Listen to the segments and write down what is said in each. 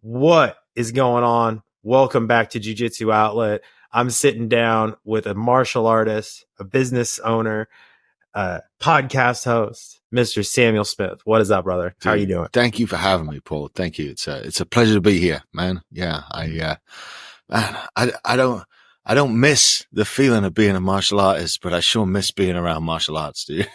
What is going on? Welcome back to Jiu-Jitsu Outlet. I'm sitting down with a martial artist, a business owner, a podcast host, Mr. Samuel Smith. What is up, brother? How are you doing? Thank you for having me, Paul. Thank you. It's a pleasure to be here, man. Yeah, I don't miss the feeling of being a martial artist, but I sure miss being around martial arts, dude.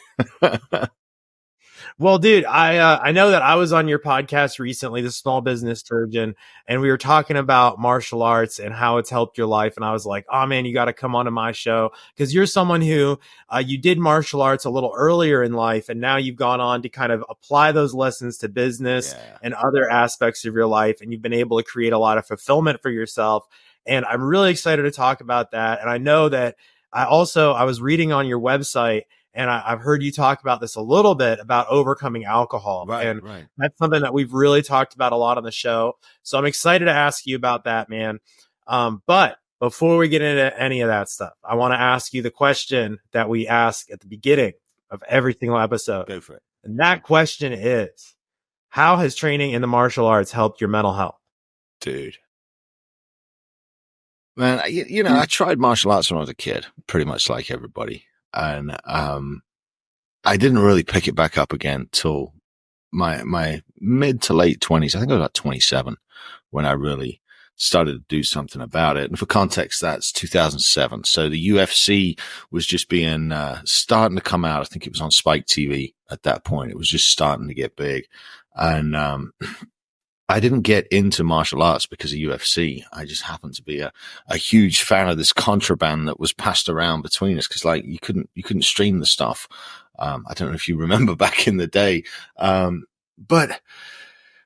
Well, dude, I know that I was on your podcast recently, the Small Business Surgeon, and we were talking about martial arts and how it's helped your life. And I was like, oh man, you got to come onto my show because you're someone who you did martial arts a little earlier in life, and now you've gone on to kind of apply those lessons to business and other aspects of your life, and you've been able to create a lot of fulfillment for yourself. And I'm really excited to talk about that. And I know that I was reading on your website, and I've heard you talk about this a little bit about overcoming alcohol. Right. That's something that we've really talked about a lot on the show. So I'm excited to ask you about that, man. But before we get into any of that stuff, I want to ask you the question that we ask at the beginning of every single episode. Go for it. And that question is, how has training in the martial arts helped your mental health? Dude. Man, I tried martial arts when I was a kid, pretty much like everybody. And I didn't really pick it back up again till my mid to late 20s. I think I was about 27 when I really started to do something about it. And for context, that's 2007. So the UFC was just starting to come out. I think it was on Spike TV at that point. It was just starting to get big. And I didn't get into martial arts because of UFC. I just happened to be a huge fan of this contraband that was passed around between us. Cause like you couldn't stream the stuff. I don't know if you remember back in the day. But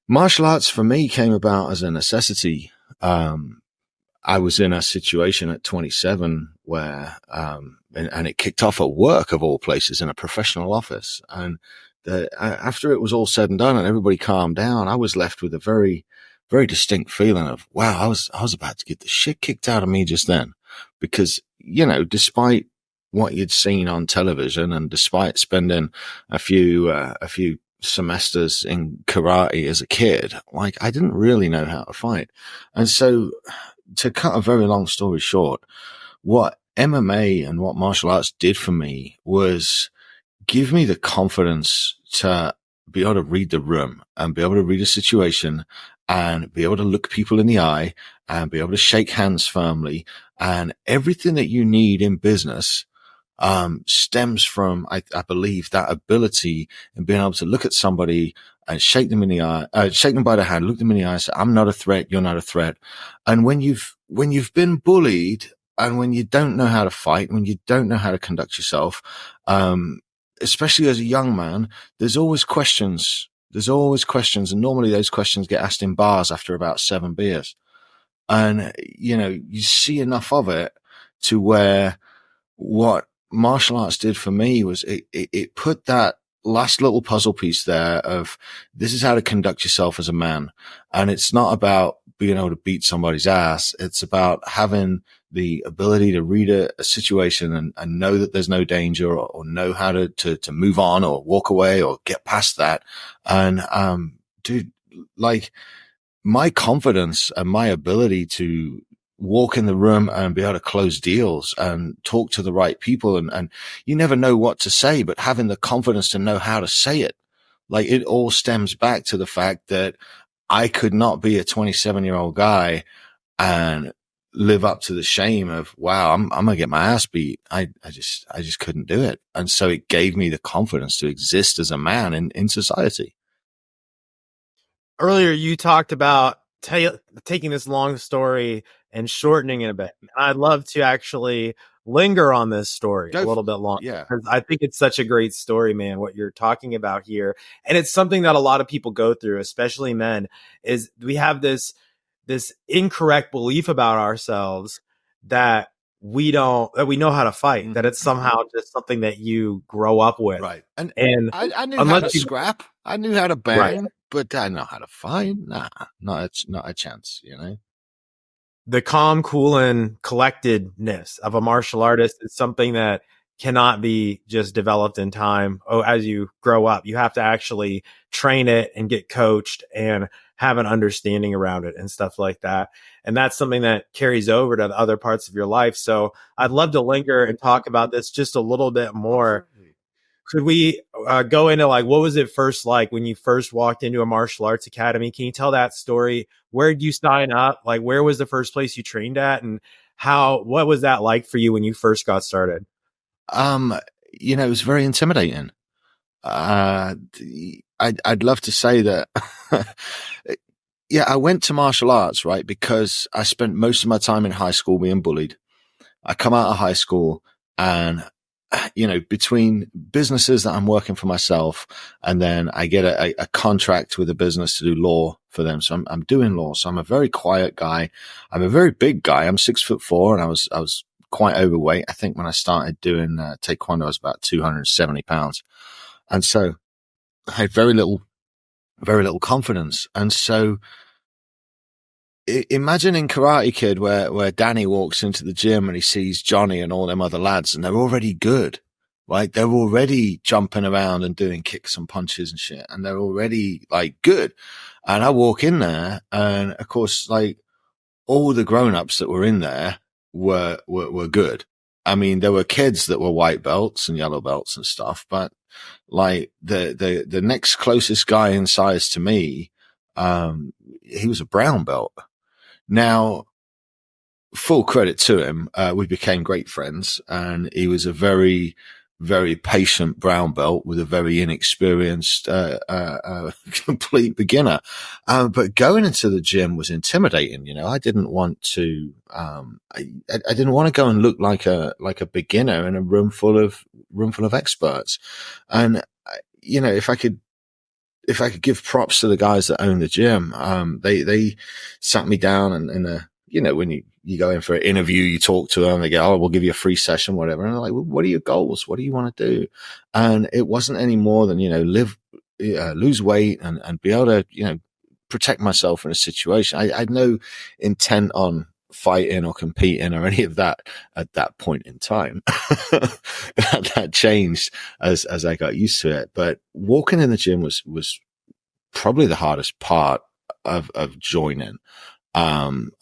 martial arts for me came about as a necessity. I was in a situation at 27 where, and it kicked off at work of all places in a professional office. And after it was all said and done and everybody calmed down, I was left with a very, very distinct feeling of, wow, I was about to get the shit kicked out of me just then. Because, despite what you'd seen on television and despite spending a few semesters in karate as a kid, like I didn't really know how to fight. And so to cut a very long story short, what MMA and what martial arts did for me was give me the confidence to be able to read the room and be able to read a situation and be able to look people in the eye and be able to shake hands firmly. And everything that you need in business stems from, I believe, that ability in being able to look at somebody and shake them in the eye, shake them by the hand, look them in the eye and say, I'm not a threat. You're not a threat. And when you've been bullied and when you don't know how to fight, when you don't know how to conduct yourself, especially as a young man, there's always questions. And normally those questions get asked in bars after about 7 beers. And, you see enough of it to where what martial arts did for me was it put that last little puzzle piece there of this is how to conduct yourself as a man. And it's not about being able to beat somebody's ass. It's about having the ability to read a situation and know that there's no danger or know how to move on or walk away or get past that. And, dude, like my confidence and my ability to walk in the room and be able to close deals and talk to the right people. And you never know what to say, but having the confidence to know how to say it, like it all stems back to the fact that I could not be a 27-year-old guy and live up to the shame of, wow, I'm going to get my ass beat. I just couldn't do it. And so it gave me the confidence to exist as a man in society. Earlier, you talked about taking this long story and shortening it a bit. I'd love to actually linger on this story a little bit longer. Yeah. Because I think it's such a great story, man, what you're talking about here. And it's something that a lot of people go through, especially men, is we have this incorrect belief about ourselves that we know how to fight, that it's somehow just something that you grow up with. Right. And I knew how to scrap. I knew how to bang, right, but I know how to fight. Nah, not a chance, The calm, cool, and collectedness of a martial artist is something that cannot be just developed in time. Oh, as you grow up, you have to actually train it and get coached and have an understanding around it and stuff like that. And that's something that carries over to the other parts of your life. So I'd love to linger and talk about this just a little bit more. Could we go into like, what was it first like when you first walked into a martial arts academy? Can you tell that story? Where did you sign up? Like, where was the first place you trained at, and what was that like for you when you first got started? It was very intimidating. I'd love to say that. Yeah, I went to martial arts, right? Because I spent most of my time in high school being bullied. I come out of high school and, between businesses that I'm working for myself, and then I get a contract with a business to do law for them. So I'm doing law. So I'm a very quiet guy. I'm a very big guy. I'm 6'4", and I was quite overweight. I think when I started doing taekwondo, I was about 270 pounds. And so I had very little confidence. And so imagine in Karate Kid where Danny walks into the gym and he sees Johnny and all them other lads, and they're already good, right? They're already jumping around and doing kicks and punches and shit, and they're already like good. And I walk in there, and of course, like all the grown-ups that were in there were good. I mean, there were kids that were white belts and yellow belts and stuff, but like the next closest guy in size to me, he was a brown belt. Now, full credit to him, we became great friends, and he was a very, very patient brown belt with a very inexperienced, complete beginner. But going into the gym was intimidating. I didn't want to, I didn't want to go and look like a beginner in a room full of experts. And, if I could give props to the guys that own the gym, they sat me down and when you go in for an interview, you talk to them, they go, oh, we'll give you a free session, whatever. And they're like, well, what are your goals? What do you want to do? And it wasn't any more than, lose weight and be able to, protect myself in a situation. I had no intent on fighting or competing or any of that at that point in time. that changed as I got used to it. But walking in the gym was probably the hardest part of joining. And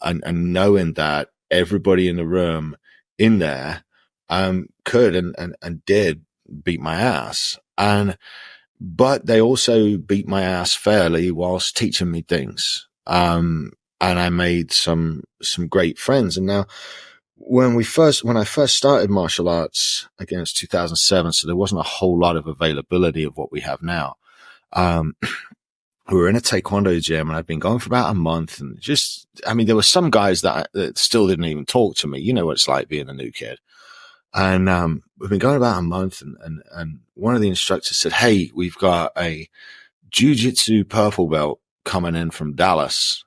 knowing that everybody in the room in there, could and did beat my ass. But they also beat my ass fairly whilst teaching me things. And I made some great friends. And now when I first started martial arts, again, it's 2007. So there wasn't a whole lot of availability of what we have now. We were in a taekwondo gym, and I'd been going for about a month, and there were some guys that still didn't even talk to me. You know what it's like being a new kid. And, we've been going about a month, and one of the instructors said, hey, we've got a Jiu-Jitsu purple belt coming in from Dallas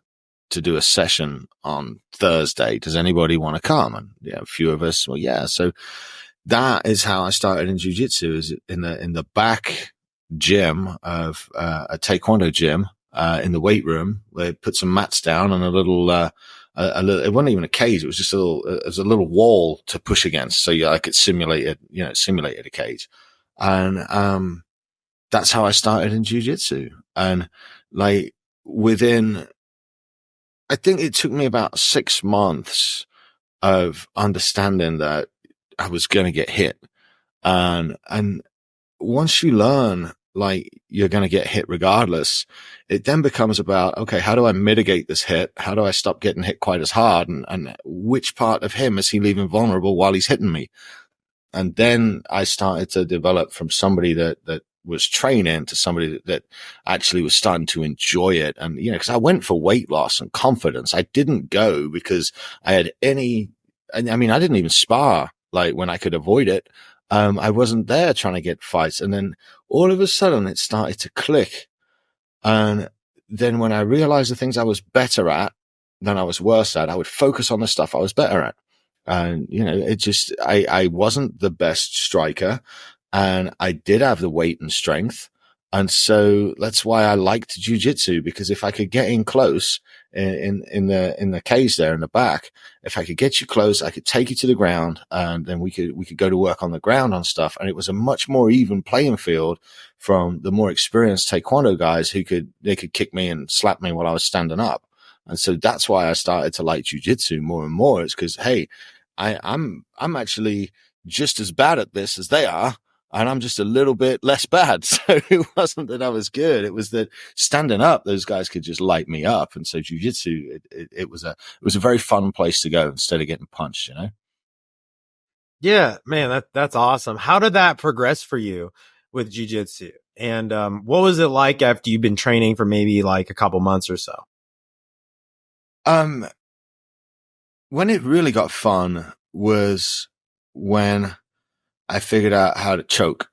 to do a session on Thursday. Does anybody want to come? And a few of us, well, yeah. So that is how I started in Jiu-Jitsu, is in the back gym of a taekwondo gym in the weight room. They put some mats down and a little it wasn't even a cage, it was just a little wall to push against, so I could simulate a cage. And that's how I started in jiu-jitsu. And like within, I think it took me about 6 months of understanding that I was going to get hit. And once you learn, like, you're going to get hit regardless, it then becomes about, okay, how do I mitigate this hit? How do I stop getting hit quite as hard? And which part of him is he leaving vulnerable while he's hitting me? And then I started to develop from somebody that was training to somebody that actually was starting to enjoy it. And, cause I went for weight loss and confidence. I didn't go because I had I didn't even spar, like, when I could avoid it. I wasn't there trying to get fights. And then all of a sudden it started to click. And then when I realized the things I was better at than I was worse at, I would focus on the stuff I was better at. And, I wasn't the best striker, and I did have the weight and strength. And so that's why I liked jiu-jitsu, because if I could get in close, in the cage there in the back. If I could get you close, I could take you to the ground, and then we could go to work on the ground on stuff. And it was a much more even playing field from the more experienced Taekwondo guys who could kick me and slap me while I was standing up. And so that's why I started to like jiu-jitsu more and more. It's because, hey, I'm actually just as bad at this as they are, and I'm just a little bit less bad. So it wasn't that I was good. It was that standing up, those guys could just light me up. And so jiu-jitsu, it was a very fun place to go instead of getting punched, you know? Yeah, man, that's awesome. How did that progress for you with jiu-jitsu? And what was it like after you've been training for maybe like a couple months or so? When it really got fun was when I figured out how to choke.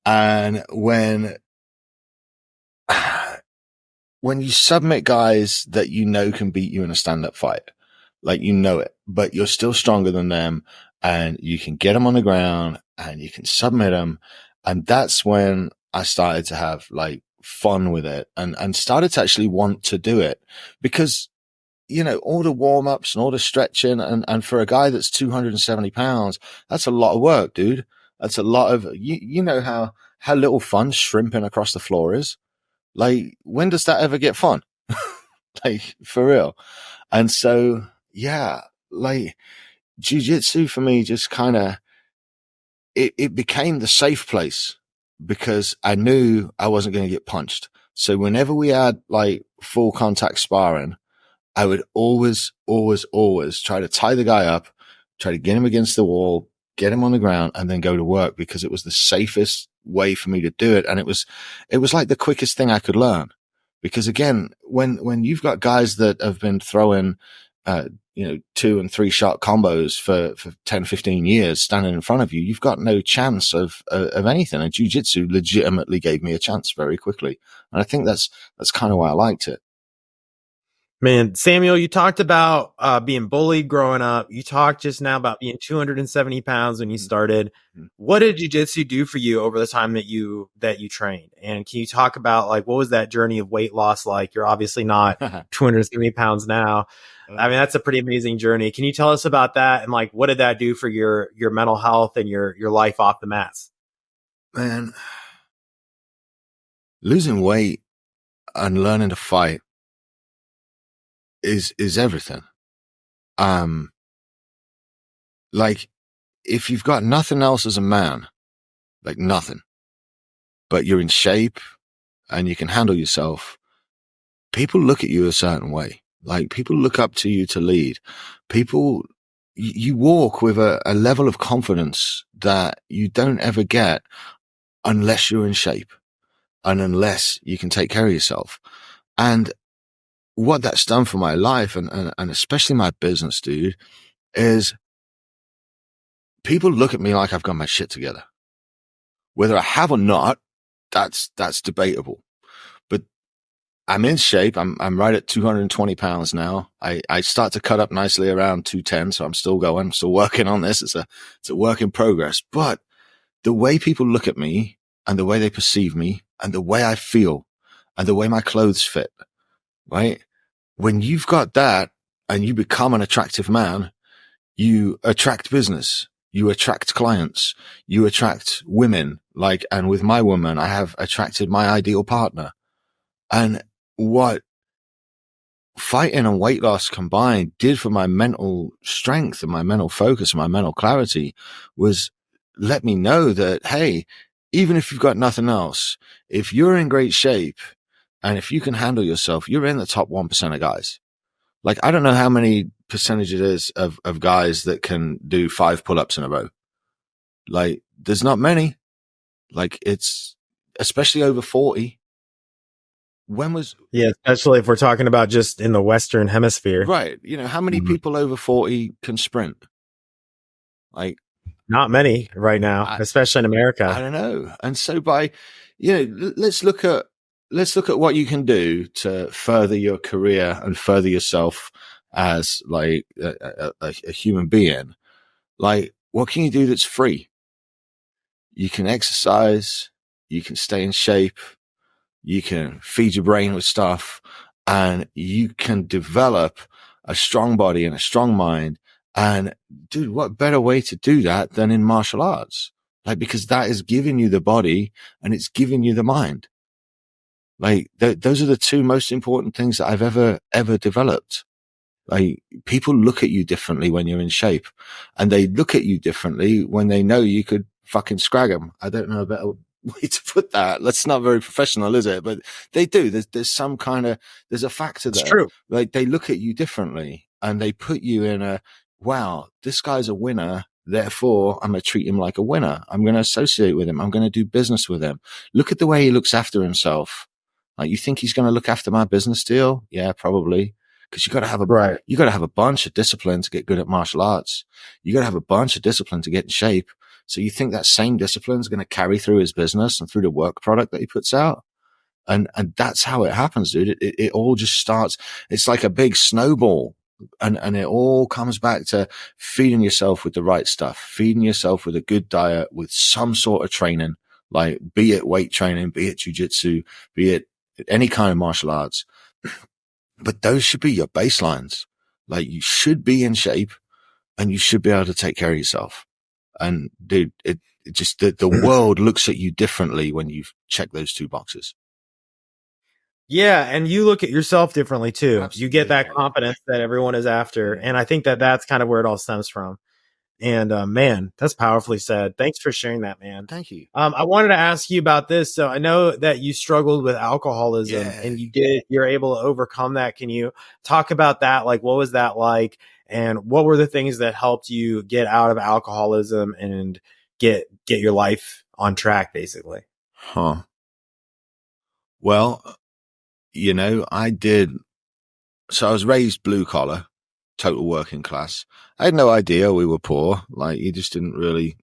And when you submit guys that you know can beat you in a stand-up fight, like you know it, but you're still stronger than them, and you can get them on the ground and you can submit them. And that's when I started to have like fun with it and started to actually want to do it, because you know, all the warm-ups and all the stretching, and for a guy that's 270 pounds, that's a lot of work, dude. That's a lot of, you know how little fun shrimping across the floor is. Like, when does that ever get fun? Like, for real. And so, yeah, like, jiu-jitsu for me just kind of, it became the safe place because I knew I wasn't going to get punched. So whenever we had like full contact sparring, I would always try to tie the guy up, try to get him against the wall, get him on the ground, and then go to work, because it was the safest way for me to do it. And it was like the quickest thing I could learn. Because again, when you've got guys that have been throwing, 2 and 3 shot combos for 10, 15 years standing in front of you, you've got no chance of anything. And jiu-jitsu legitimately gave me a chance very quickly. And I think that's kind of why I liked it. Man, Samuel, you talked about being bullied growing up. You talked just now about being 270 pounds when you started. What did jiu-jitsu do for you over the time that you trained? And can you talk about like, what was that journey of weight loss like? You're obviously not 270 pounds now. I mean, that's a pretty amazing journey. Can you tell us about that? And like, what did that do for your mental health and your life off the mats? Man, losing weight and learning to fight is everything. Like, if you've got nothing else as a man, like nothing, but you're in shape and you can handle yourself, people look at you a certain way. Like, people look up to you to lead. People, you walk with a level of confidence that you don't ever get unless you're in shape and unless you can take care of yourself. And what that's done for my life and especially my business, dude, is people look at me like I've got my shit together. Whether I have or not, that's debatable. But I'm in shape. I'm right at 220 pounds now. I start to cut up nicely around 210. So I'm still going. I'm still working on this. It's a work in progress. But the way people look at me and the way they perceive me and the way I feel and the way my clothes fit, right? When you've got that and you become an attractive man, you attract business, you attract clients, you attract women. Like, and with my woman, I have attracted my ideal partner. And what fighting and weight loss combined did for my mental strength and my mental focus and my mental clarity was let me know that, hey, even if you've got nothing else, if you're in great shape, and if you can handle yourself, you're in the top 1% of guys. Like, I don't know how many percentage it is of guys that can do 5 pull-ups in a row. Like, there's not many. Like, it's especially over 40. Yeah, especially if we're talking about just in the Western hemisphere. Right. You know, how many people over 40 can sprint? Like, not many right now, especially in America. I don't know. And so let's look at what you can do to further your career and further yourself as like a human being. Like, what can you do that's free? You can exercise, you can stay in shape, you can feed your brain with stuff, and you can develop a strong body and a strong mind. And dude, what better way to do that than in martial arts? Like, because that is giving you the body and it's giving you the mind. Like, those are the two most important things that I've ever developed. Like, people look at you differently when you're in shape, and they look at you differently when they know you could fucking scrag them. I don't know a better way to put that. That's not very professional, is it? But they do. There's some kind of, there's a factor It's there. true. Like, they look at you differently and they put you in a, wow, this guy's a winner. Therefore, I'm going to treat him like a winner. I'm going to associate with him. I'm going to do business with him. Look at the way he looks after himself. Like, you think he's going to look after my business deal? Yeah, probably. Because you got to have you got to have a bunch of discipline to get good at martial arts. You got to have a bunch of discipline to get in shape. So you think that same discipline is going to carry through his business and through the work product that he puts out? And that's how it happens, dude. It all just starts. It's like a big snowball. And it all comes back to feeding yourself with the right stuff, feeding yourself with a good diet, with some sort of training, like be it weight training, be it jiu-jitsu, be it any kind of martial arts. But those should be your baselines. Like, you should be in shape and you should be able to take care of yourself. And dude, it just, the world looks at you differently when you've checked those two boxes. Yeah. And you look at yourself differently too. Absolutely. You get that confidence that everyone is after. And I think that that's kind of where it all stems from. And man, that's powerfully said. Thanks for sharing that, man. Thank you. I wanted to ask you about this. So I know that you struggled with alcoholism and you're able to overcome that. Can you talk about that? Like, what was that like? And what were the things that helped you get out of alcoholism and get your life on track, basically? Huh. Well, you know, so I was raised blue collar, total working class. I had no idea we were poor. Like, you just didn't really,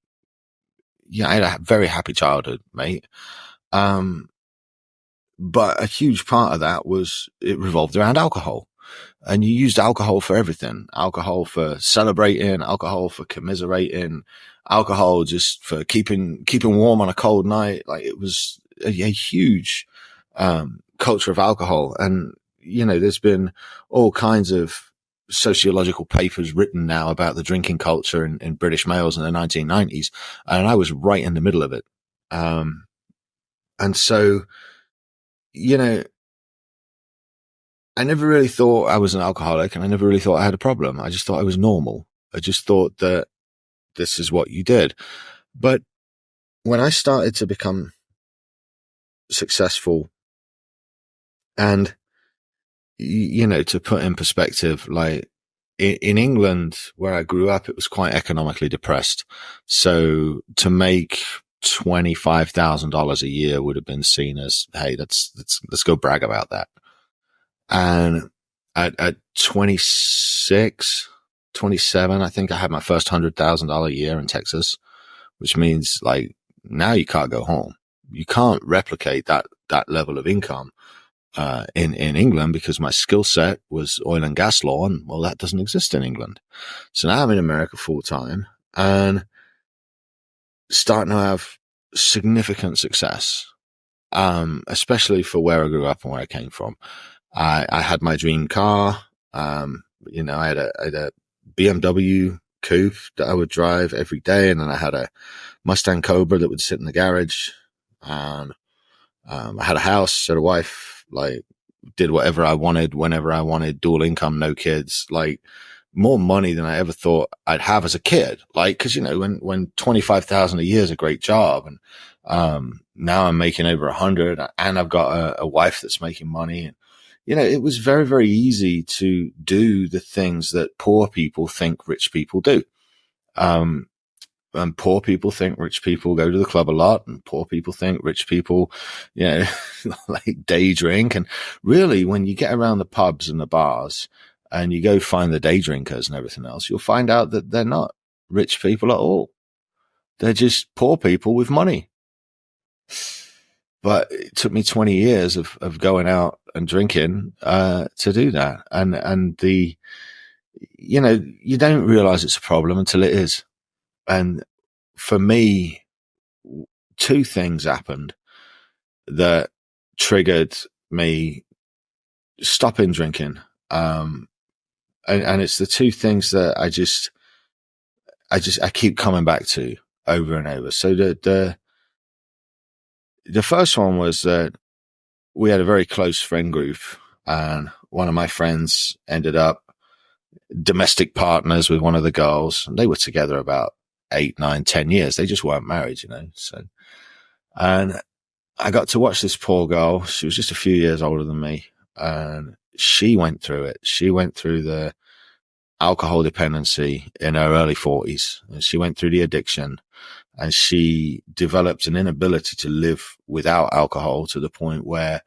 I had a very happy childhood, mate. But a huge part of that was it revolved around alcohol. And you used alcohol for everything. Alcohol for celebrating, alcohol for commiserating, alcohol just for keeping warm on a cold night. Like, it was a huge, culture of alcohol. And, there's been all kinds of sociological papers written now about the drinking culture in British males in the 1990s. And I was right in the middle of it. And so, I never really thought I was an alcoholic, and I never really thought I had a problem. I just thought I was normal. I just thought that this is what you did. But when I started to become successful and, to put in perspective, like in England where I grew up, it was quite economically depressed. So to make $25,000 a year would have been seen as, hey, let's go brag about that. And at 26, 27, I think I had my first $100,000 a year in Texas, which means, like, now you can't go home. You can't replicate that level of income, in England, because my skill set was oil and gas law, and well, that doesn't exist in England. So now I'm in America full time and starting to have significant success, especially for where I grew up and where I came from. I had my dream car. I had a BMW coupe that I would drive every day. And then I had a Mustang Cobra that would sit in the garage. And, I had a house, had a wife, like, did whatever I wanted, whenever I wanted, dual income, no kids, like, more money than I ever thought I'd have as a kid. Like, cause when 25,000 a year is a great job. And, now I'm making over 100 and I've got a wife that's making money. And, it was very, very easy to do the things that poor people think rich people do. And poor people think rich people go to the club a lot, and poor people think rich people, like, day drink. And really, when you get around the pubs and the bars and you go find the day drinkers and everything else, you'll find out that they're not rich people at all. They're just poor people with money. But it took me 20 years of going out and drinking, to do that. And you don't realize it's a problem until it is. And for me, two things happened that triggered me stopping drinking. And it's the two things that I keep coming back to over and over. So the first one was that we had a very close friend group, and one of my friends ended up domestic partners with one of the girls, and they were together about 8, 9, 10 years. They just weren't married, So, and I got to watch this poor girl. She was just a few years older than me, and she went through it. She went through the alcohol dependency in her early 40s, and she went through the addiction, and she developed an inability to live without alcohol to the point where,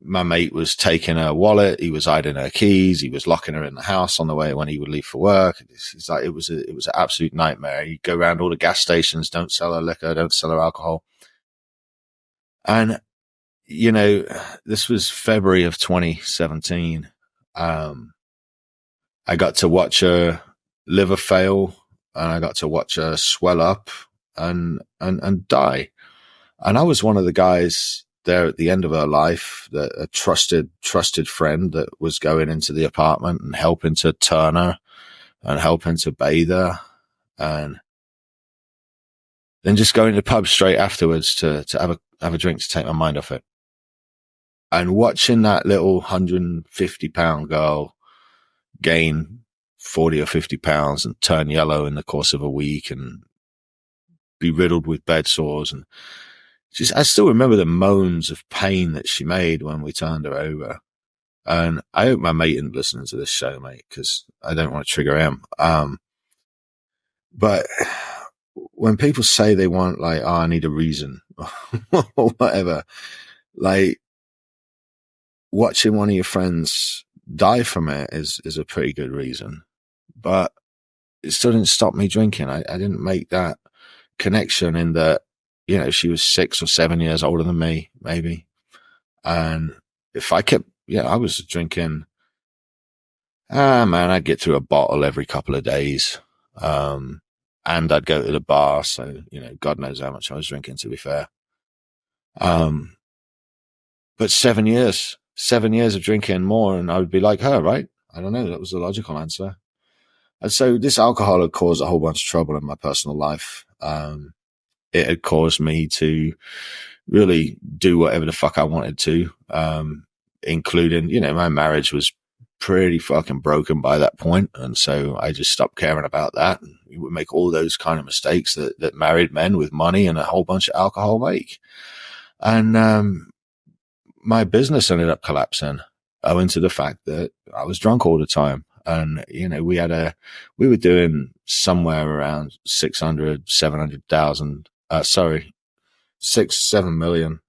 my mate was taking her wallet, he was hiding her keys, he was locking her in the house on the way when he would leave for work. It's like, it was an absolute nightmare. You go around all the gas stations, don't sell her liquor, don't sell her alcohol. And, this was February of 2017. I got to watch her liver fail, and I got to watch her swell up and die. And I was one of the guys there at the end of her life, that a trusted friend that was going into the apartment and helping to turn her and helping to bathe her, and then just going to the pub straight afterwards to have a drink to take my mind off it. And watching that little 150-pound girl gain 40 or 50 pounds and turn yellow in the course of a week and be riddled with bed sores, and I still remember the moans of pain that she made when we turned her over. And I hope my mate isn't listening to this show, mate, because I don't want to trigger him. But when people say they want, like, I need a reason or whatever, like, watching one of your friends die from it is a pretty good reason. But it still didn't stop me drinking. I didn't make that connection in that, she was 6 or 7 years older than me, maybe. And if I kept, I was drinking, I'd get through a bottle every couple of days. And I'd go to the bar. So, God knows how much I was drinking, to be fair. But 7 years of drinking more, and I would be like her, right? I don't know. That was the logical answer. And so this alcohol had caused a whole bunch of trouble in my personal life. It had caused me to really do whatever the fuck I wanted to, including, my marriage was pretty fucking broken by that point. And so I just stopped caring about that. And we would make all those kind of mistakes that married men with money and a whole bunch of alcohol make. And, my business ended up collapsing owing to the fact that I was drunk all the time. And, we were doing somewhere around 6-7 million,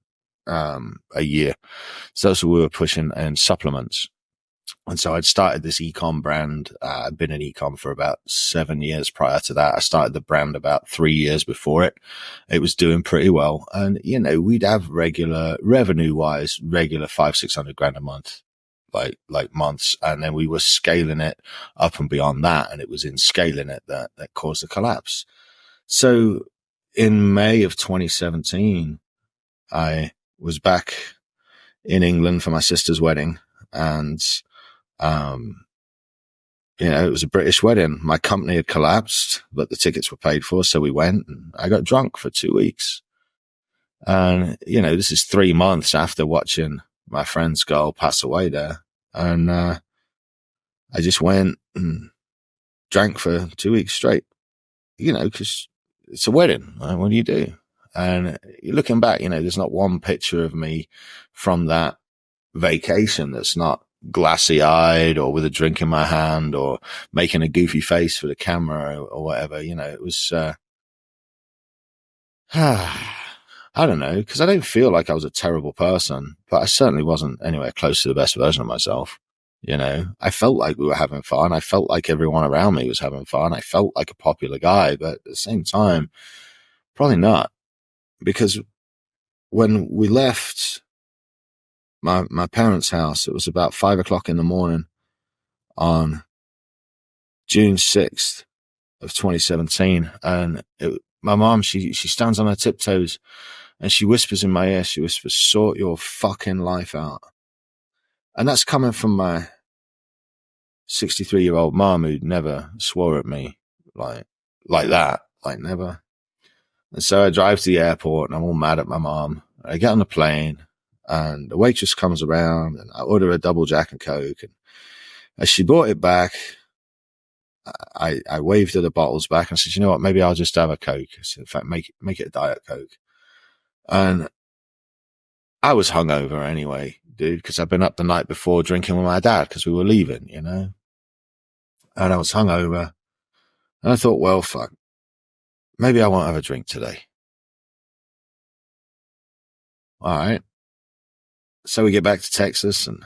a year. So that's what we were pushing in supplements. And so I'd started this e-com brand. I'd been in e-com for about 7 years prior to that. I started the brand about 3 years before it. It was doing pretty well. And, we'd have regular revenue wise, regular 500-600 grand a month, like months. And then we were scaling it up and beyond that. And it was in scaling it that caused the collapse. So in May of 2017, I was back in England for my sister's wedding, and, it was a British wedding. My company had collapsed, but the tickets were paid for. So we went, and I got drunk for 2 weeks. And, this is 3 months after watching my friend's girl pass away there. And, I just went and drank for 2 weeks straight, cause it's a wedding. Right? What do you do? And looking back, there's not one picture of me from that vacation that's not glassy eyed or with a drink in my hand or making a goofy face for the camera or whatever. It was, I don't know, because I don't feel like I was a terrible person, but I certainly wasn't anywhere close to the best version of myself. I felt like we were having fun. I felt like everyone around me was having fun. I felt like a popular guy, but at the same time, probably not. Because when we left my parents' house, it was about 5 o'clock in the morning on June 6th of 2017. And my mom, she stands on her tiptoes and she whispers in my ear, she whispers, "Sort your fucking life out." And that's coming from my 63-year-old mom who never swore at me like that, like never. And so I drive to the airport and I'm all mad at my mom. I get on the plane and the waitress comes around and I order a double Jack and Coke. And as she brought it back, I waved her the bottles back and said, you know what, maybe I'll just have a Coke. I said, in fact, make it a Diet Coke. And I was hungover anyway, dude, because I'd been up the night before drinking with my dad because we were leaving, you know. And I was hungover. And I thought, well, fuck, maybe I won't have a drink today. All right. So we get back to Texas and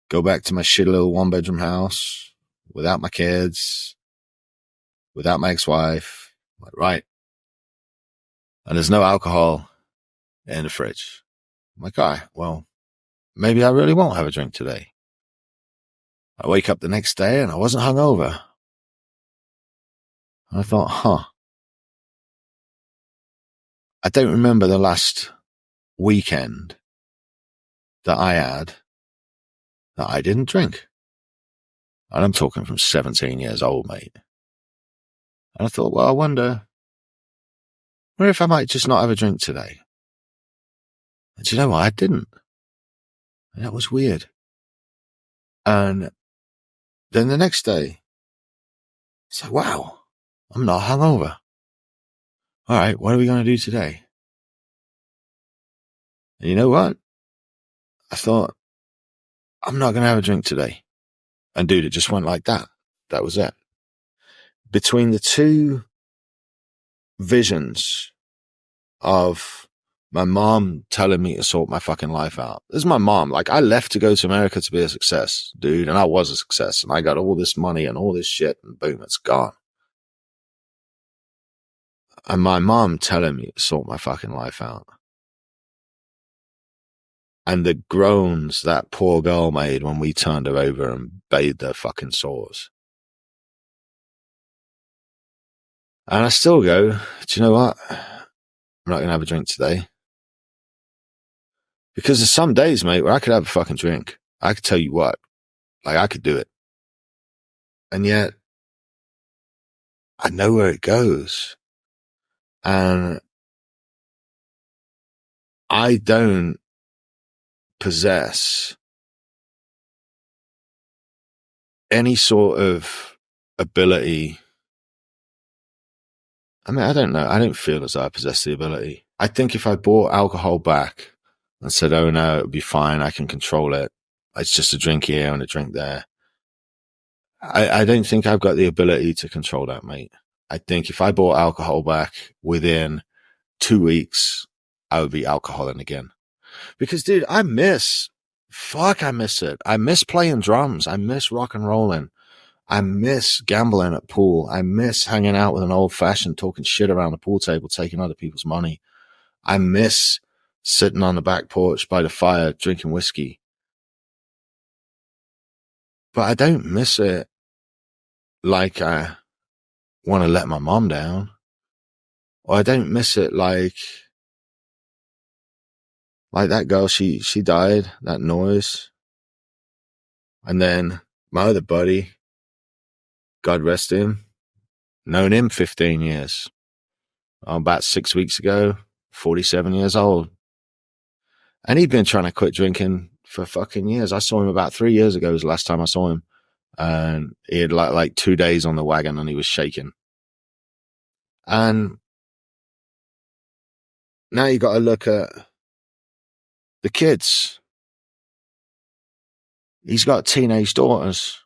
go back to my shitty little 1-bedroom house without my kids, without my ex-wife. Like, right. And there's no alcohol in the fridge. I'm like, all right, well, maybe I really won't have a drink today. I wake up the next day and I wasn't hungover. And I thought, I don't remember the last weekend that I had that I didn't drink. And I'm talking from 17 years old, mate. And I thought, well, I wonder if I might just not have a drink today. And do you know what? I didn't. And that was weird. And then the next day, it's like, wow, I'm not hungover. All right, what are we going to do today? And you know what? I thought, I'm not going to have a drink today. And dude, it just went like that. That was it. Between the two visions of my mom telling me to sort my fucking life out. This is my mom. Like, I left to go to America to be a success, dude. And I was a success. And I got all this money and all this shit. And boom, it's gone. And my mom telling me to sort my fucking life out. And the groans that poor girl made when we turned her over and bathed her fucking sores. And I still go, do you know what? I'm not going to have a drink today. Because there's some days, mate, where I could have a fucking drink. I could tell you what. Like, I could do it. And yet, I know where it goes. And I don't possess any sort of ability. I mean, I don't know. I don't feel as though I possess the ability. I think if I brought alcohol back and said, oh no, it'll be fine, I can control it. It's just a drink here and a drink there. I don't think I've got the ability to control that, mate. I think if I brought alcohol back within 2 weeks, I would be alcoholic again. Because, dude, I miss it. I miss playing drums. I miss rock and rolling. I miss gambling at pool. I miss hanging out with an old fashioned, talking shit around the pool table, taking other people's money. I miss sitting on the back porch by the fire, drinking whiskey. But I don't miss it like I want to let my mom down. Or I don't miss it like that girl, she died, that noise. And then my other buddy, God rest him, known him 15 years. About 6 weeks ago, 47 years old. And he'd been trying to quit drinking for fucking years. I saw him about 3 years ago was the last time I saw him. And he had like 2 days on the wagon and he was shaking. And now you got to look at the kids. He's got teenage daughters.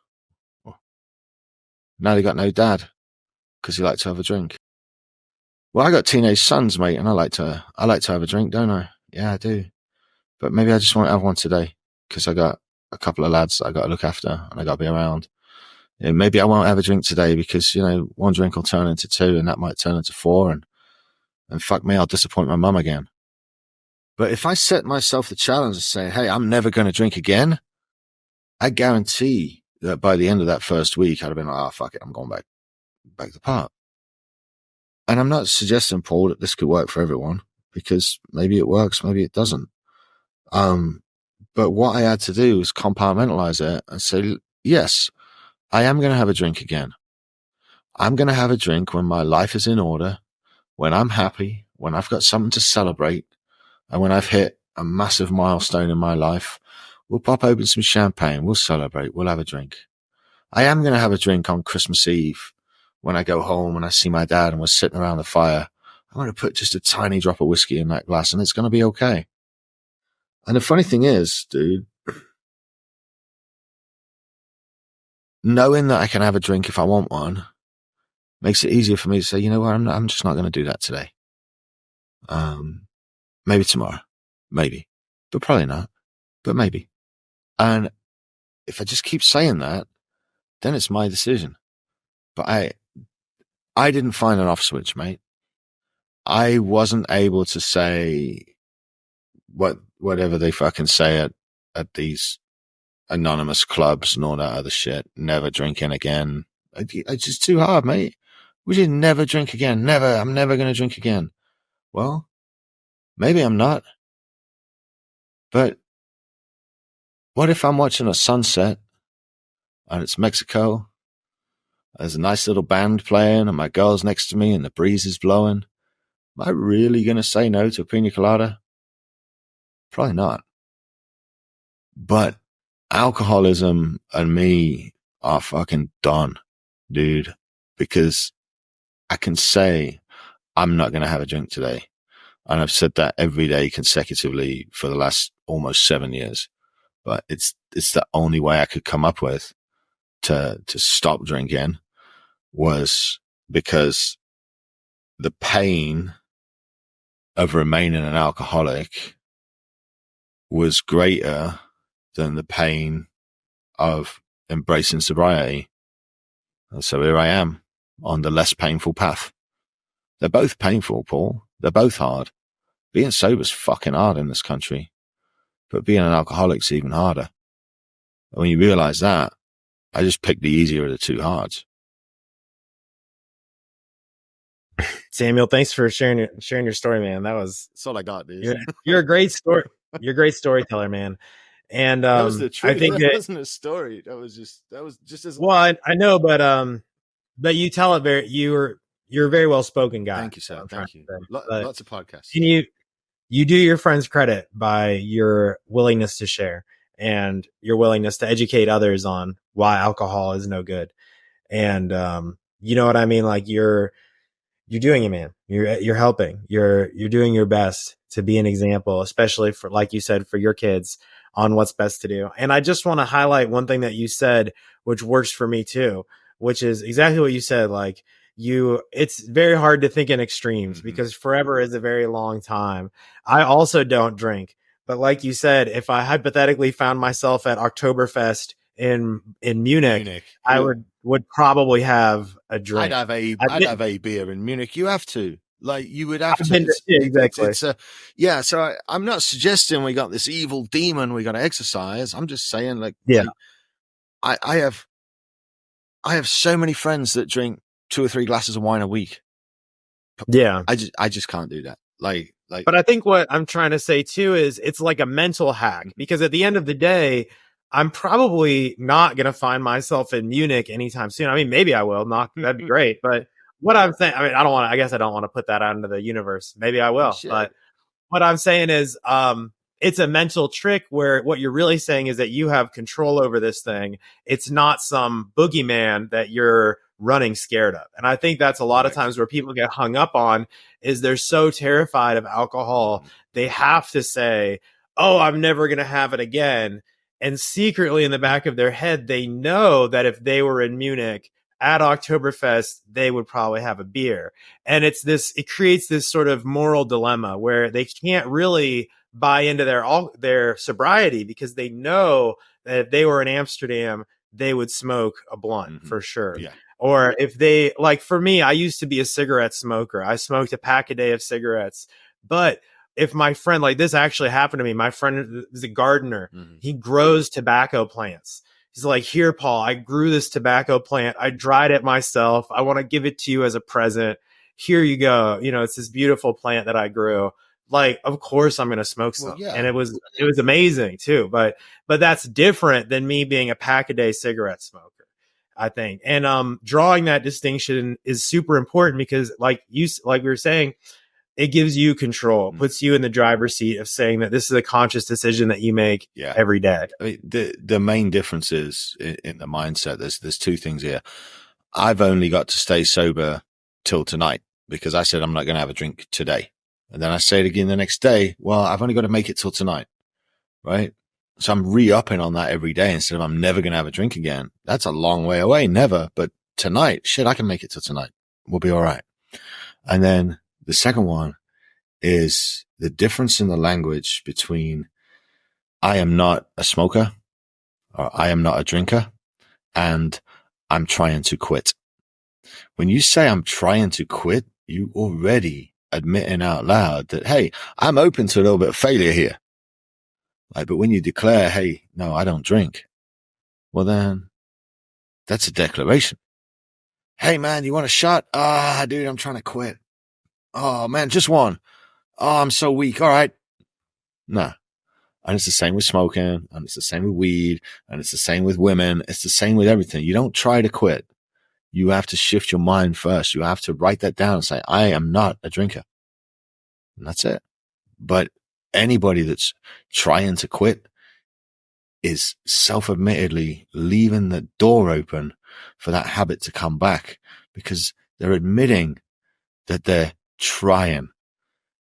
Now they got no dad because he liked to have a drink. Well, I got teenage sons, mate, and I like to have a drink, don't I? Yeah, I do. But maybe I just won't have one today because I got a couple of lads that I got to look after and I got to be around. Yeah, maybe I won't have a drink today because, you know, one drink will turn into 2 and that might turn into 4 and fuck me, I'll disappoint my mum again. But if I set myself the challenge of saying, hey, I'm never going to drink again, I guarantee that by the end of that first week, I'd have been like, oh, fuck it, I'm going back to the park. And I'm not suggesting, Paul, that this could work for everyone because maybe it works, maybe it doesn't. But what I had to do was compartmentalize it and say, yes, I am going to have a drink again. I'm going to have a drink when my life is in order, when I'm happy, when I've got something to celebrate, and when I've hit a massive milestone in my life. We'll pop open some champagne. We'll celebrate. We'll have a drink. I am going to have a drink on Christmas Eve when I go home and I see my dad and we're sitting around the fire. I'm going to put just a tiny drop of whiskey in that glass and it's going to be okay. And the funny thing is, dude, knowing that I can have a drink if I want one makes it easier for me to say, you know what, I'm just not going to do that today. Maybe tomorrow, maybe, but probably not, but maybe. And if I just keep saying that, then it's my decision. But I didn't find an off switch, mate. I wasn't able to say whatever they fucking say at these anonymous clubs and all that other shit. Never drinking again. It's just too hard, mate. We should never drink again. Never. I'm never going to drink again. Well, maybe I'm not. But what if I'm watching a sunset and it's Mexico? There's a nice little band playing and my girl's next to me and the breeze is blowing. Am I really going to say no to a pina colada? Probably not. But alcoholism and me are fucking done, dude, because I can say I'm not going to have a drink today. And I've said that every day consecutively for the last almost 7 years. But it's the only way I could come up with to stop drinking was because the pain of remaining an alcoholic was greater than the pain of embracing sobriety. And so here I am on the less painful path. They're both painful, Paul. They're both hard. Being sober's fucking hard in this country, but being an alcoholic's even harder. And when you realize that, I just picked the easier of the two hards. Samuel, thanks for sharing your story, man. That's all I got, dude. You're a great story. You're a great storyteller, man. And that was the truth. I think that wasn't a story. That was just as well. I know, but you tell it you're a very well spoken guy. Thank you, sir. Thank you. Lots of podcasts. And you do your friends credit by your willingness to share and your willingness to educate others on why alcohol is no good. And you know what I mean? Like you're doing it, man. You're helping. You're doing your best to be an example, especially for, like you said, for your kids on what's best to do. And I just want to highlight one thing that you said, which works for me too, which is exactly what you said. Like it's very hard to think in extremes because forever is a very long time. I also don't drink, but like you said, if I hypothetically found myself at Oktoberfest in Munich, I would probably have a drink. I'd have a beer in Munich. You have to. Like, you would have to. Exactly. So I'm not suggesting we got this evil demon we got to exercise. I'm just saying, like, I have so many friends that drink 2 or 3 glasses of wine a week. Yeah. I just can't do that. Like, but I think what I'm trying to say too is it's like a mental hack, because at the end of the day, I'm probably not going to find myself in Munich anytime soon. I mean, maybe I will. That'd be great. But what I'm saying, I mean, I guess I don't want to put that out into the universe. Maybe I will. But what I'm saying is, it's a mental trick where what you're really saying is that you have control over this thing. It's not some boogeyman that you're running scared of. And I think that's a lot of times where people get hung up on is they're so terrified of alcohol. They have to say, oh, I'm never going to have it again. And secretly in the back of their head, they know that if they were in Munich at Oktoberfest, they would probably have a beer. And it creates this sort of moral dilemma where they can't really buy into their sobriety because they know that if they were in Amsterdam, they would smoke a blunt for sure. Yeah. Or if they, like for me, I used to be a cigarette smoker. I smoked a pack a day of cigarettes, but if my friend, like this actually happened to me, my friend is a gardener. He grows tobacco plants. He's like, here, Paul, I grew this tobacco plant. I dried it myself. I want to give it to you as a present. Here you go. You know, it's this beautiful plant that I grew. like, of course I'm going to smoke some. Well, yeah. And it was amazing too. But that's different than me being a pack a day cigarette smoker, I think. And drawing that distinction is super important because like we were saying, it gives you control, puts you in the driver's seat of saying that this is a conscious decision that you make every day. I mean, the main difference is in the mindset. There's two things here. I've only got to stay sober till tonight because I said I'm not going to have a drink today. And then I say it again the next day. Well, I've only got to make it till tonight. Right. So I'm re-upping on that every day instead of I'm never going to have a drink again. That's a long way away. Never. But tonight, shit, I can make it till tonight. We'll be all right. And then the second one is the difference in the language between I am not a smoker or I am not a drinker and I'm trying to quit. When you say I'm trying to quit, you already admitting out loud that, hey, I'm open to a little bit of failure here. Like, but when you declare, hey, no, I don't drink, well, then that's a declaration. Hey, man, you want a shot? Dude, I'm trying to quit. Oh, man, just one. Oh, I'm so weak. All right. No. And it's the same with smoking, and it's the same with weed, and it's the same with women. It's the same with everything. You don't try to quit. You have to shift your mind first. You have to write that down and say, I am not a drinker. And that's it. But anybody that's trying to quit is self-admittedly leaving the door open for that habit to come back because they're admitting that they're trying.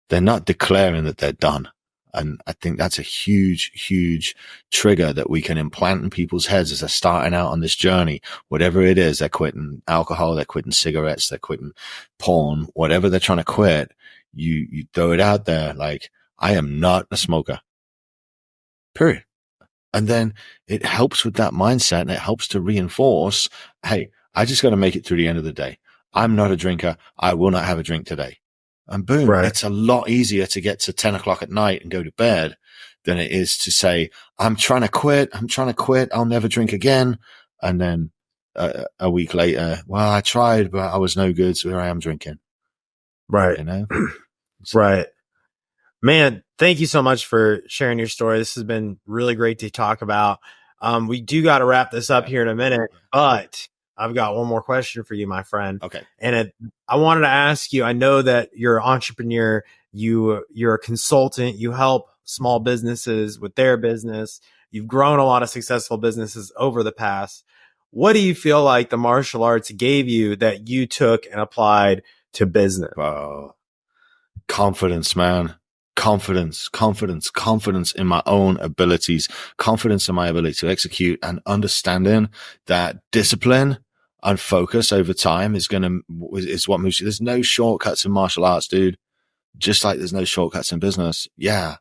They're not declaring that they're done. And I think that's a huge, huge trigger that we can implant in people's heads as they're starting out on this journey. Whatever it is, they're quitting alcohol, they're quitting cigarettes, they're quitting porn, whatever they're trying to quit, you throw it out there like, I am not a smoker. Period. And then it helps with that mindset and it helps to reinforce, hey, I just got to make it through the end of the day. I'm not a drinker. I will not have a drink today. And boom, It's a lot easier to get to 10 o'clock at night and go to bed than it is to say, I'm trying to quit. I'll never drink again. And then a week later, well, I tried, but I was no good. So here I am drinking. Right. You know? Right. Man, thank you so much for sharing your story. This has been really great to talk about. We do got to wrap this up here in a minute, but I've got one more question for you, my friend. Okay. And I wanted to ask you, I know that you're an entrepreneur, you're a consultant, you help small businesses with their business. You've grown a lot of successful businesses over the past. What do you feel like the martial arts gave you that you took and applied to business? Confidence, man. Confidence in my own abilities, confidence in my ability to execute, and understanding that discipline and focus over time is what moves you. There's no shortcuts in martial arts, dude. Just like there's no shortcuts in business. Yeah.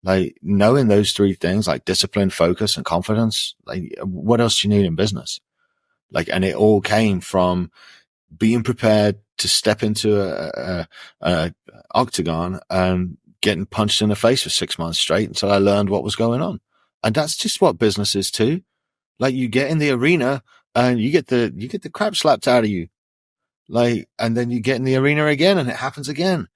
Like knowing those three things, like discipline, focus, and confidence, like what else do you need in business? Like, and it all came from being prepared to step into a octagon and getting punched in the face for 6 months straight until I learned what was going on. And that's just what business is too. Like you get in the arena and you get the crap slapped out of you. Like, and then you get in the arena again and it happens again.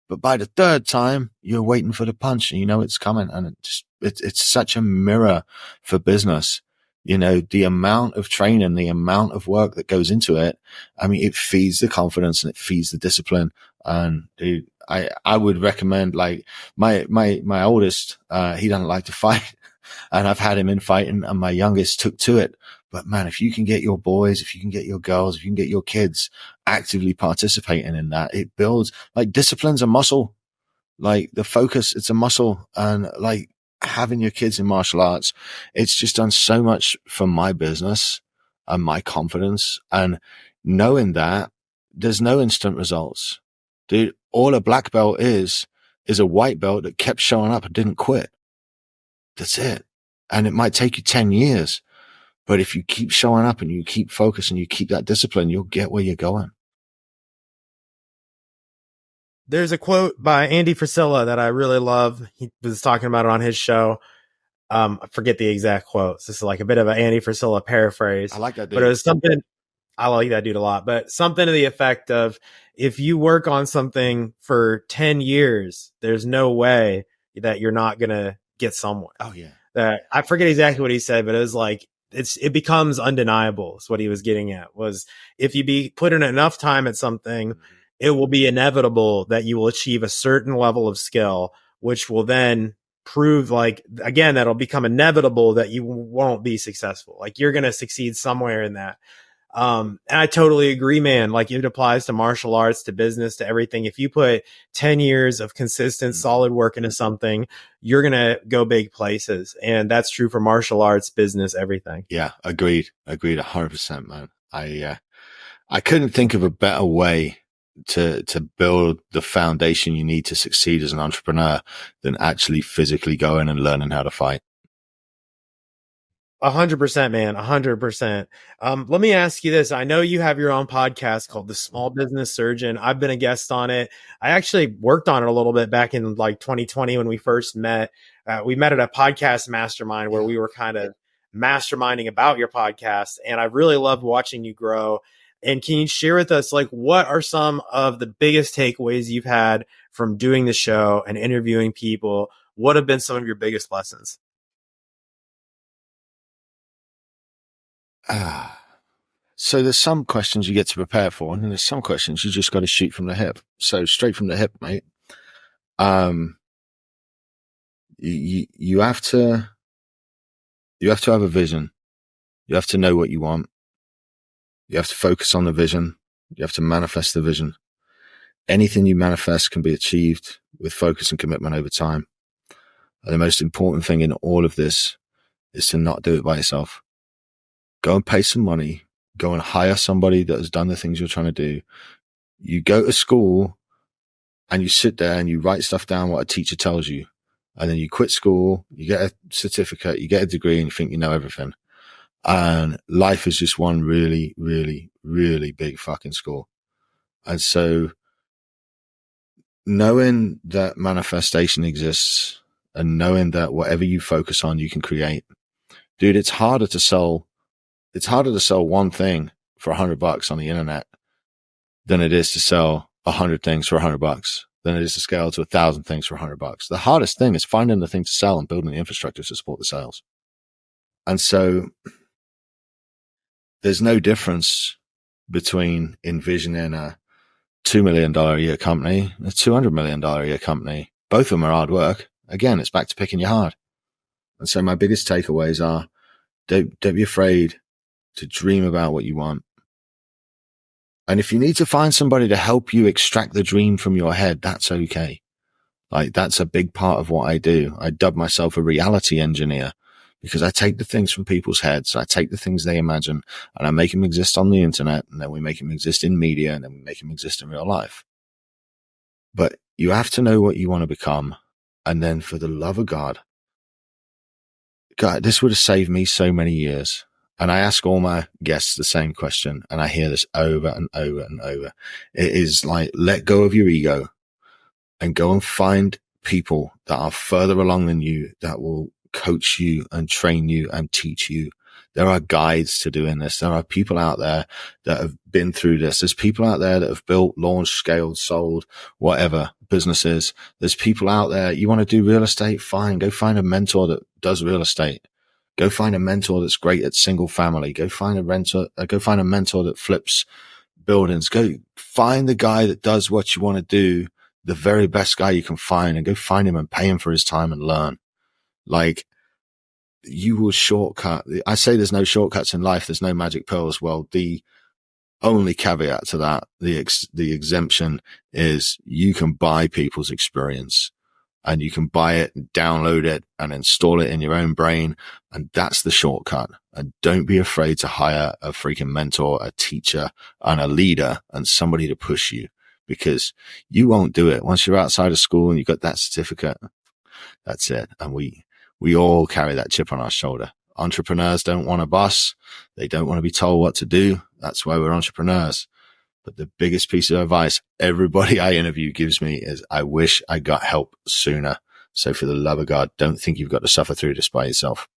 But by the third time, you're waiting for the punch and you know it's coming. And it's such a mirror for business. You know, the amount of training, the amount of work that goes into it. I mean, it feeds the confidence and it feeds the discipline. And dude, I would recommend like my oldest, he doesn't like to fight and I've had him in fighting and my youngest took to it. But man, if you can get your boys, if you can get your girls, if you can get your kids actively participating in that, it builds like discipline's a muscle, like the focus, it's a muscle. And like having your kids in martial arts, it's just done so much for my business and my confidence. And knowing that there's no instant results, dude, all a black belt is a white belt that kept showing up and didn't quit. That's it. And it might take you 10 years, but if you keep showing up and you keep focused and you keep that discipline, you'll get where you're going. There's a quote by Andy Frisella that I really love. He was talking about it on his show. I forget the exact quote. This is like a bit of an Andy Frisella paraphrase. I like that, dude. But it was something I like that dude a lot, but something to the effect of, if you work on something for 10 years, there's no way that you're not going to get somewhere. Oh yeah. That I forget exactly what he said, but it was like, it becomes undeniable is what he was getting at, was if you be put in enough time at something, it will be inevitable that you will achieve a certain level of skill, which will then prove, like, again, that'll become inevitable that you won't be successful. Like, you're going to succeed somewhere in that. And I totally agree, man. Like, it applies to martial arts, to business, to everything. If you put 10 years of consistent, solid work into something, you're going to go big places. And that's true for martial arts, business, everything. Yeah. Agreed. 100%, man. I couldn't think of a better way to build the foundation you need to succeed as an entrepreneur than actually physically going and learning how to fight. 100%, man. 100%. Let me ask you this. I know you have your own podcast called The Small Business Surgeon. I've been a guest on it. I actually worked on it a little bit back in like 2020 when we first met. We met at a podcast mastermind where we were kind of masterminding about your podcast. And I really loved watching you grow. And can you share with us, like, what are some of the biggest takeaways you've had from doing the show and interviewing people? What have been some of your biggest lessons? So there's some questions you get to prepare for, and there's some questions you just got to shoot from the hip. So straight from the hip, mate. You have to have a vision. You have to know what you want. You have to focus on the vision. You have to manifest the vision. Anything you manifest can be achieved with focus and commitment over time. And the most important thing in all of this is to not do it by yourself. Go and pay some money. Go and hire somebody that has done the things you're trying to do. You go to school and you sit there and you write stuff down what a teacher tells you. And then you quit school, you get a certificate, you get a degree, and you think you know everything. And life is just one really, really, really big fucking school. And so knowing that manifestation exists and knowing that whatever you focus on, you can create. Dude, it's harder to sell one thing for $100 on the internet than it is to sell 100 things for $100, than it is to scale to 1,000 things for $100. The hardest thing is finding the thing to sell and building the infrastructure to support the sales. And so there's no difference between envisioning a $2 million a year company, a $200 million a year company. Both of them are hard work. Again, it's back to picking your heart. And so my biggest takeaways are, don't be afraid to dream about what you want. And if you need to find somebody to help you extract the dream from your head, that's okay. Like, that's a big part of what I do. I dub myself a reality engineer because I take the things from people's heads. I take the things they imagine and I make them exist on the internet, and then we make them exist in media, and then we make them exist in real life. But you have to know what you want to become. And then, for the love of God, this would have saved me so many years. And I ask all my guests the same question, and I hear this over and over and over. It is like, let go of your ego and go and find people that are further along than you, that will coach you and train you and teach you. There are guides to doing this. There are people out there that have been through this. There's people out there that have built, launched, scaled, sold, whatever businesses. There's people out there. You want to do real estate? Fine. Go find a mentor that does real estate. Go find a mentor that's great at single family. Go find a mentor that flips buildings. Go find the guy that does what you want to do, the very best guy you can find, and go find him and pay him for his time and learn. Like, you will shortcut. I say there's no shortcuts in life. There's no magic pills. Well, the only caveat to that, the exemption, is you can buy people's experience. And you can buy it, download it, and install it in your own brain. And that's the shortcut. And don't be afraid to hire a freaking mentor, a teacher, and a leader, and somebody to push you, because you won't do it. Once you're outside of school and you've got that certificate, that's it. And we all carry that chip on our shoulder. Entrepreneurs don't want a boss. They don't want to be told what to do. That's why we're entrepreneurs. But the biggest piece of advice everybody I interview gives me is, I wish I got help sooner. So for the love of God, don't think you've got to suffer through this by yourself.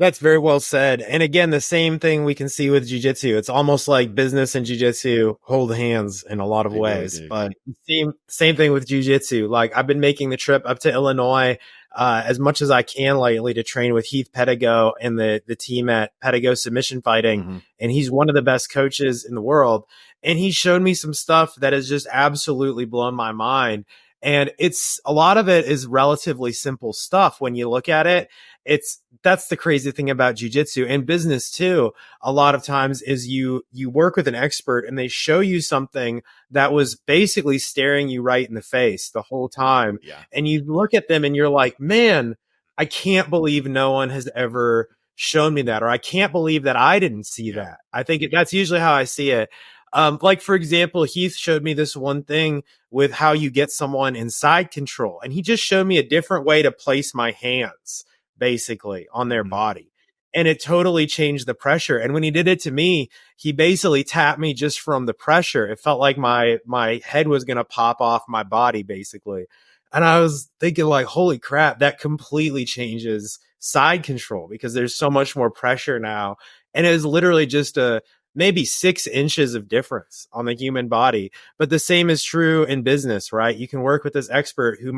That's very well said. And again, the same thing we can see with jiu-jitsu. It's almost like business and jiu-jitsu hold hands in a lot of They really ways, do. but same thing with jiu-jitsu. Like I've been making the trip up to Illinois as much as I can lately to train with Heath Pedigo and the team at Pedigo Submission Fighting. Mm-hmm. And he's one of the best coaches in the world. And he showed me some stuff that has just absolutely blown my mind. And it's a lot of it is relatively simple stuff when you look at it. That's the crazy thing about jujitsu and business too. A lot of times is you work with an expert and they show you something that was basically staring you right in the face the whole time. Yeah. And you look at them and you're like, man, I can't believe no one has ever shown me that, or I can't believe that I didn't see that. I think that's usually how I see it. Like for example, Heath showed me this one thing with how you get someone in side control. And he just showed me a different way to place my hands basically on their body. And it totally changed the pressure. And when he did it to me, he basically tapped me just from the pressure. It felt like my head was going to pop off my body basically. And I was thinking like, holy crap, that completely changes side control because there's so much more pressure now. And it was literally just maybe 6 inches of difference on the human body. But the same is true in business, right? You can work with this expert who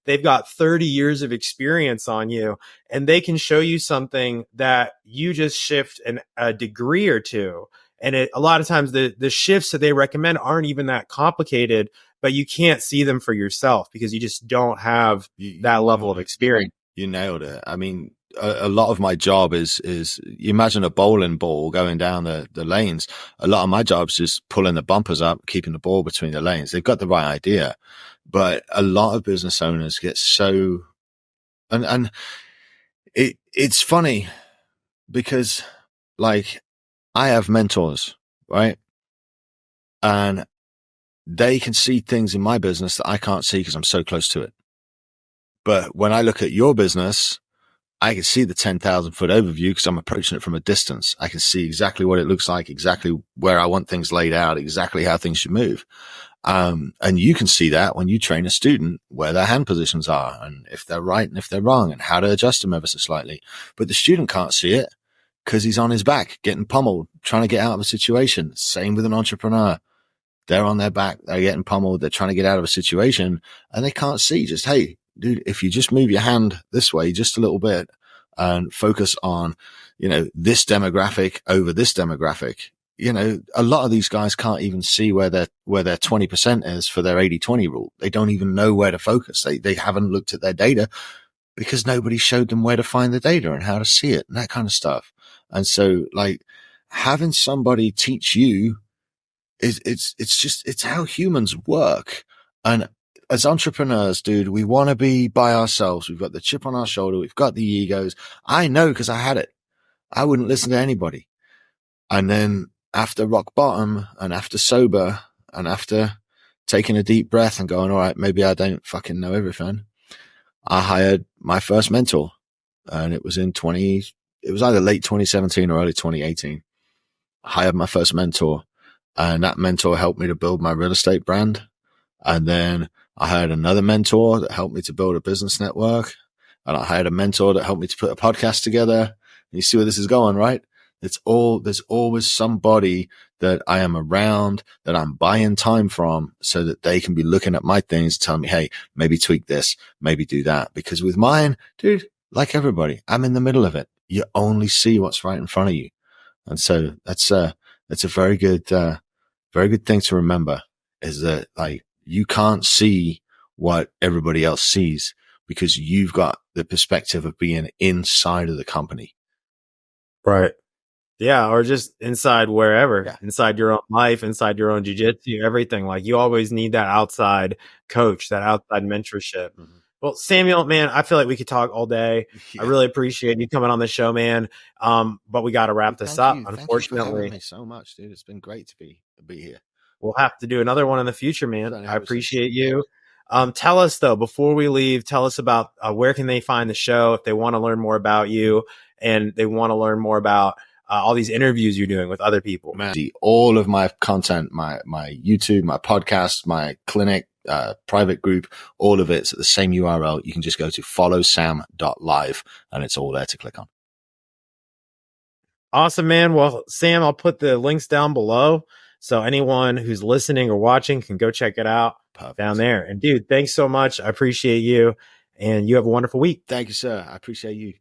they've got 30 years of experience on you, and they can show you something that you just shift a degree or two. And a lot of times the shifts that they recommend aren't even that complicated, but you can't see them for yourself because you just don't have that level of experience. You nailed it. I mean, a lot of my job is you imagine a bowling ball going down the lanes. A lot of my job is just pulling the bumpers up, keeping the ball between the lanes. They've got the right idea, but a lot of business owners get so, and it's funny because like I have mentors, right? And they can see things in my business that I can't see because I'm so close to it. But when I look at your business, I can see the 10,000 foot overview because I'm approaching it from a distance. I can see exactly what it looks like, exactly where I want things laid out, exactly how things should move. And you can see that when you train a student where their hand positions are and if they're right and if they're wrong and how to adjust them ever so slightly. But the student can't see it because he's on his back, getting pummeled, trying to get out of a situation. Same with an entrepreneur. They're on their back. They're getting pummeled. They're trying to get out of a situation and they can't see just, hey, dude, if you just move your hand this way just a little bit and focus on, this demographic over this demographic, a lot of these guys can't even see where their 20% is for their 80-20 rule. They don't even know where to focus. They haven't looked at their data because nobody showed them where to find the data and how to see it and that kind of stuff. And so like having somebody teach you it's how humans work. And as entrepreneurs, dude, we want to be by ourselves. We've got the chip on our shoulder. We've got the egos. I know because I had it. I wouldn't listen to anybody. And then after rock bottom and after sober and after taking a deep breath and going, all right, maybe I don't fucking know everything, I hired my first mentor. And it was it was either late 2017 or early 2018. I hired my first mentor and that mentor helped me to build my real estate brand. And then I hired another mentor that helped me to build a business network. And I hired a mentor that helped me to put a podcast together. And you see where this is going, right? There's always somebody that I am around that I'm buying time from so that they can be looking at my things, telling me, hey, maybe tweak this, maybe do that. Because with mine, dude, like everybody, I'm in the middle of it. You only see what's right in front of you. And so that's a very good thing to remember is that like, you can't see what everybody else sees because you've got the perspective of being inside of the company. Right. Yeah. Or just inside wherever, inside your own life, inside your own jiu-jitsu, everything. Like you always need that outside coach, that outside mentorship. Mm-hmm. Well, Samuel, man, I feel like we could talk all day. Yeah. I really appreciate you coming on the show, man. But we got to wrap this up. Unfortunately, thank you for having me so much, dude. It's been great to be here. We'll have to do another one in the future, man. I appreciate you. Tell us though, before we leave, tell us about where can they find the show if they want to learn more about you and they want to learn more about all these interviews you're doing with other people. Man, all of my content, my YouTube, my podcast, my clinic, private group, all of it's at the same URL. You can just go to followsam.live and it's all there to click on. Awesome, man. Well, Sam, I'll put the links down below. So anyone who's listening or watching can go check it out. Perfect. Down there. And dude, thanks so much. I appreciate you. And you have a wonderful week. Thank you, sir. I appreciate you.